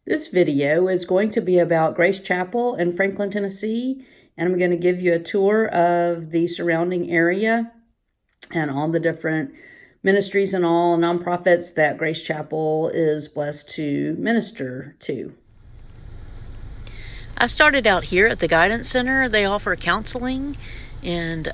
This video is going to be about Grace Chapel in Franklin, Tennessee, and I'm going to give you a tour of the surrounding area and all the different ministries and all nonprofits that Grace Chapel is blessed to minister to. I started out here at the Guidance Center. They offer counseling and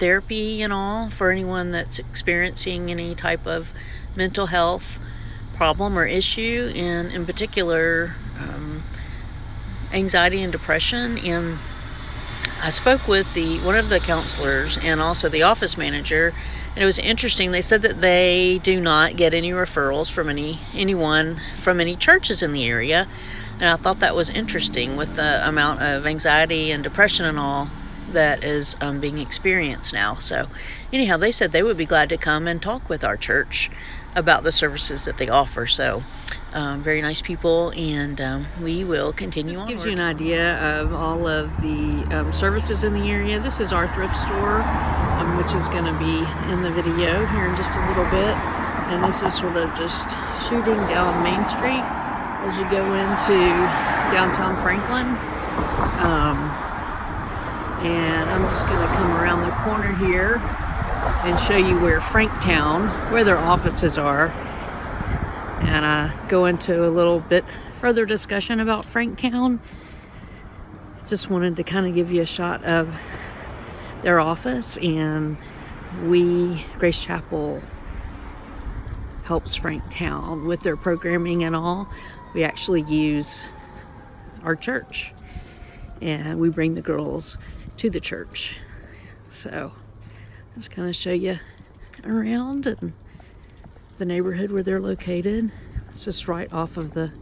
therapy and all for anyone that's experiencing any type of mental health problem or issue, and in particular anxiety and depression. And I spoke with one of the counselors and also the office manager, and it was interesting. They said that they do not get any referrals from anyone from any churches in the area, and I thought that was interesting with the amount of anxiety and depression and all that is being experienced now. So anyhow, they said they would be glad to come and talk with our church about the services that they offer. So very nice people, and we will continue on. Gives you an idea of all of the services in the area. This is our thrift store, which is going to be in the video here in just a little bit. And this is sort of just shooting down Main Street as you go into downtown Franklin. And I'm just going to come around the corner here and show you where Franktown, where their offices are, and go into a little bit further discussion about Franktown. Just wanted to kind of give you a shot of their office, and Grace Chapel helps Franktown with their programming and all. We actually use our church, and we bring the girls to the church. So just kind of show you around and the neighborhood where they're located. It's just right off of the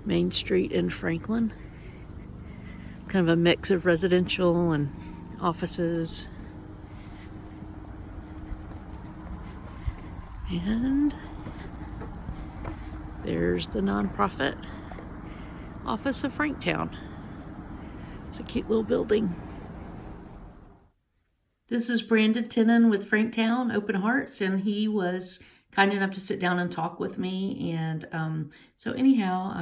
main street in Franklin. Kind of a mix of residential and offices. And there's the nonprofit office of Franktown. It's a cute little building. This is Brandon Tennant with Franktown Open Hearts, and he was kind enough to sit down and talk with me. And so anyhow,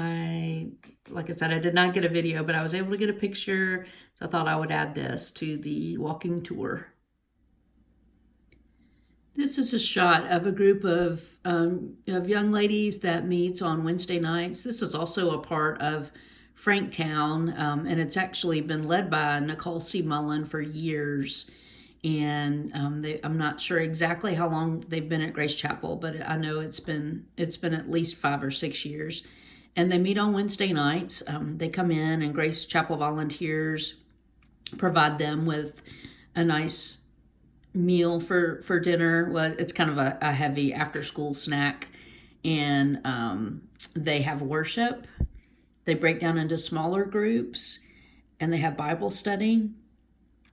like I said, I did not get a video, but I was able to get a picture, so I thought I would add this to the walking tour. This is a shot of a group of young ladies that meets on Wednesday nights. This is also a part of Franktown, and it's actually been led by Nicole C. Mullen for years. And I'm not sure exactly how long they've been at Grace Chapel, but I know it's been at least 5 or 6 years. And they meet on Wednesday nights. They come in, and Grace Chapel volunteers provide them with a nice meal for dinner. Well, it's kind of a heavy after-school snack. And they have worship. They break down into smaller groups, and they have Bible study.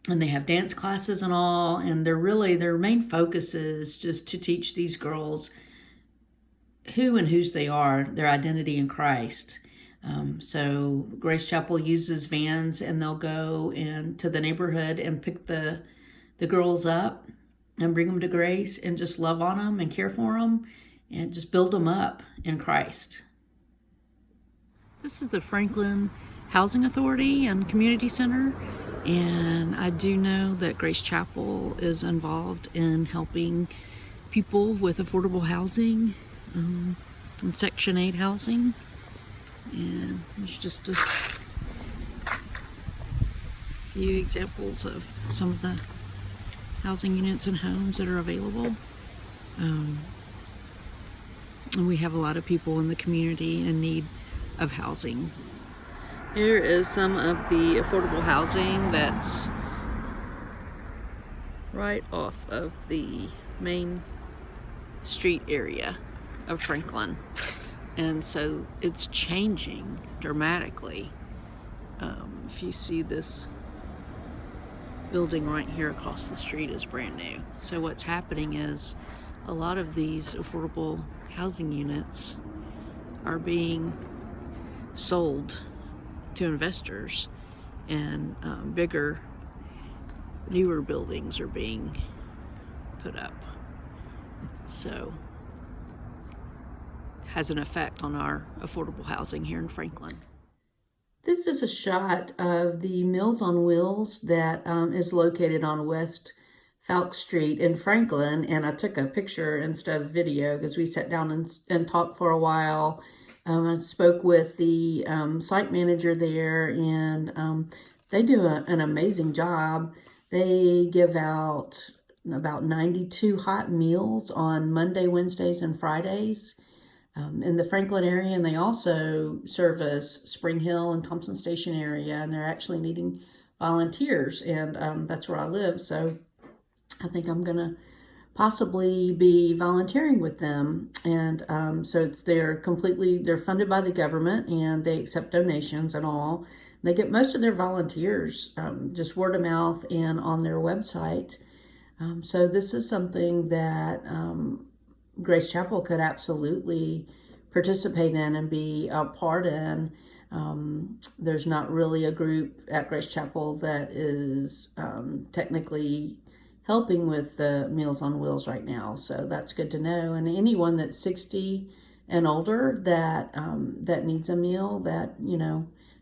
And they have dance classes and all, and their main focus is just to teach these girls who and whose they are, their identity in Christ. So Grace Chapel uses vans, and they'll go into the neighborhood and pick the girls up and bring them to Grace and just love on them and care for them and just build them up in Christ. This is the Franklin Housing Authority and Community Center. And I do know that Grace Chapel is involved in helping people with affordable housing and Section 8 housing. And there's just a few examples of some of the housing units and homes that are available. And we have a lot of people in the community in need of housing. Here is some of the affordable housing that's right off of the main street area of Franklin. And so it's changing dramatically. If you see this building right here across the street is brand new. So what's happening is a lot of these affordable housing units are being sold to investors, and bigger, newer buildings are being put up. So has an effect on our affordable housing here in Franklin. This is a shot of the Meals on Wheels that is located on West Falk Street in Franklin, and I took a picture instead of video because we sat down and talked for a while. I spoke with the site manager there, and they do an amazing job. They give out about 92 hot meals on Monday, Wednesdays, and Fridays in the Franklin area, and they also service Spring Hill and Thompson Station area, and they're actually needing volunteers, and that's where I live, so I think I'm gonna possibly be volunteering with them. And so they're funded by the government, and they accept donations and all. They get most of their volunteers just word of mouth and on their website. So this is something that Grace Chapel could absolutely participate in and be a part in. There's not really a group at Grace Chapel that is technically helping with the Meals on Wheels right now, so that's good to know. And anyone that's 60 and older that needs a meal, that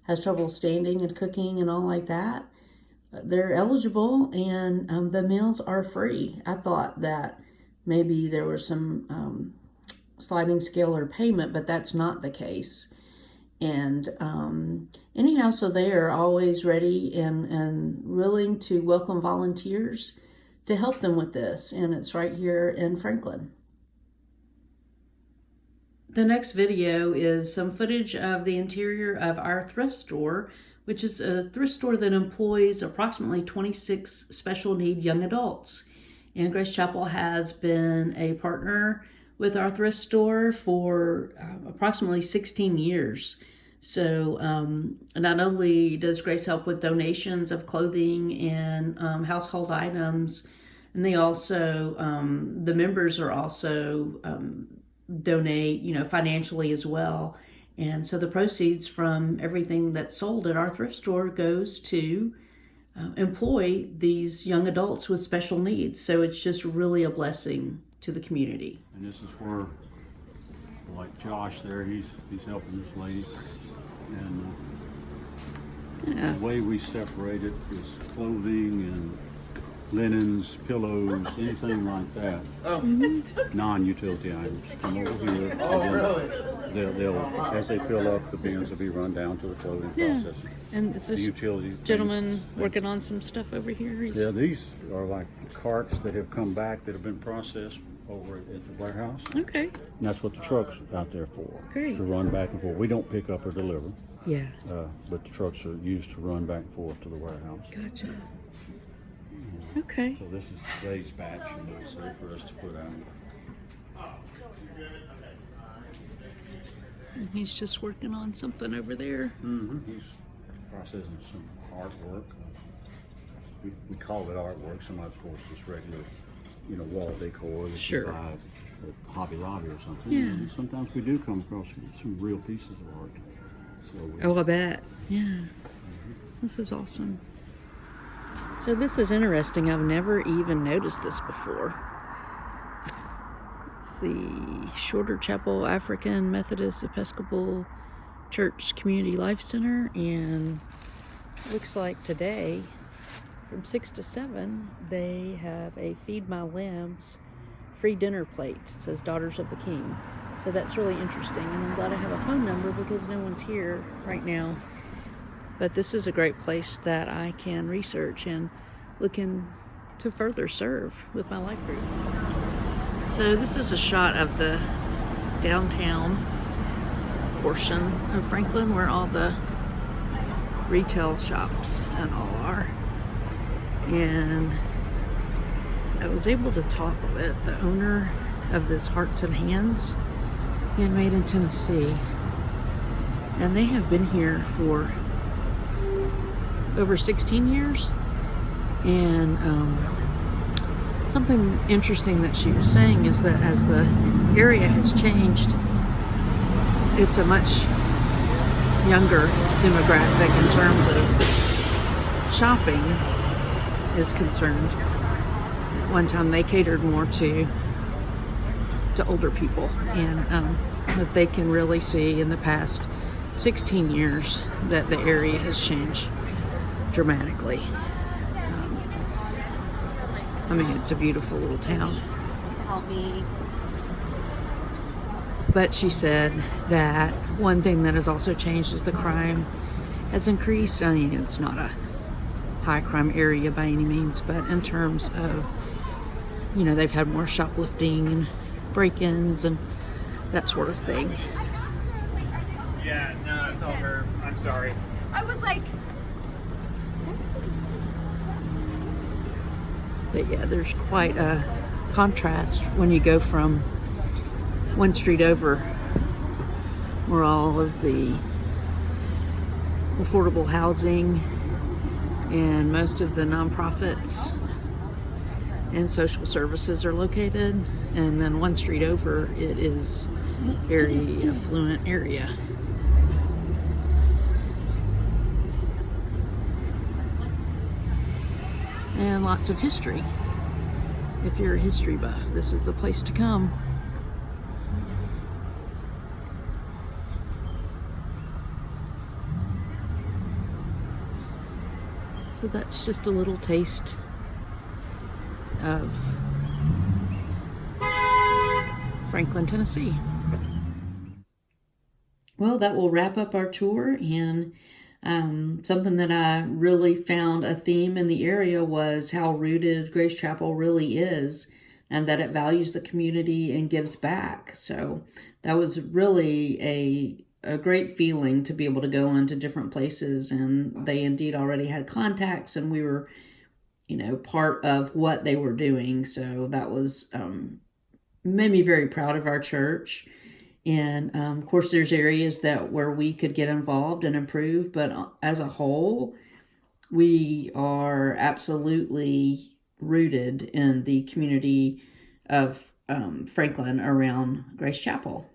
has trouble standing and cooking and all like that, they're eligible, and the meals are free. I thought that maybe there was some sliding scale or payment, but that's not the case. And anyhow, so they are always ready and willing to welcome volunteers to help them with this, and it's right here in Franklin. The next video is some footage of the interior of our thrift store, which is a thrift store that employs approximately 26 special need young adults. And Grace Chapel has been a partner with our thrift store for approximately 16 years. So not only does Grace help with donations of clothing and household items, and they also, the members are also donate, financially as well. And so the proceeds from everything that's sold at our thrift store goes to employ these young adults with special needs. So it's just really a blessing to the community. And this is where, like Josh there, he's helping this lady. And the way we separate it is clothing and linens, pillows, anything like that. Non-utility items come over here. They'll as they fill up, the bins will be run down to the clothing processing. And is this gentleman working on some stuff over here? Yeah, these are like carts that have come back that have been processed over at the warehouse. Okay. And that's what the truck's out there for. Great. To run back and forth. We don't pick up or deliver. Yeah. But the trucks are used to run back and forth to the warehouse. Gotcha. Okay. So this is today's batch, and it's ready for us to put out. And he's just working on something over there. He's processing some artwork. We call it artwork. Some of course just regular, wall decor that you buy at Hobby Lobby or something. Yeah. And sometimes we do come across some real pieces of art. So I bet. Yeah. This is awesome. So this is interesting. I've never even noticed this before. It's the Shorter Chapel African Methodist Episcopal Church Community Life Center, and it looks like today from 6 to 7 they have a Feed My Lambs free dinner plate. It says Daughters of the King. So that's really interesting, and I'm glad I have a phone number because no one's here right now. But this is a great place that I can research and look in to further serve with my life group. So this is a shot of the downtown portion of Franklin where all the retail shops and all are. And I was able to talk with the owner of this Hearts and Hands, handmade in Tennessee. And they have been here for over 16 years. And something interesting that she was saying is that as the area has changed, it's a much younger demographic in terms of shopping is concerned. At one time they catered more to older people, and that they can really see in the past 16 years that the area has changed dramatically. I mean, it's a beautiful little town. But she said that one thing that has also changed is the crime has increased. I mean, it's not a high crime area by any means, but in terms of, you know, they've had more shoplifting and break-ins and that sort of thing. Yeah, no, it's all her. I'm sorry. I was like, But yeah, there's quite a contrast when you go from one street over, where all of the affordable housing and most of the nonprofits and social services are located, and then one street over it is very affluent area. And lots of history. If you're a history buff, this is the place to come. So that's just a little taste of Franklin, Tennessee. Well, that will wrap up our tour, and something that I really found a theme in the area was how rooted Grace Chapel really is, and that it values the community and gives back. So that was really a great feeling to be able to go into different places, and they indeed already had contacts, and we were, you know, part of what they were doing. So that was made me very proud of our church. And of course, there's areas where we could get involved and improve, but as a whole, we are absolutely rooted in the community of Franklin around Grace Chapel.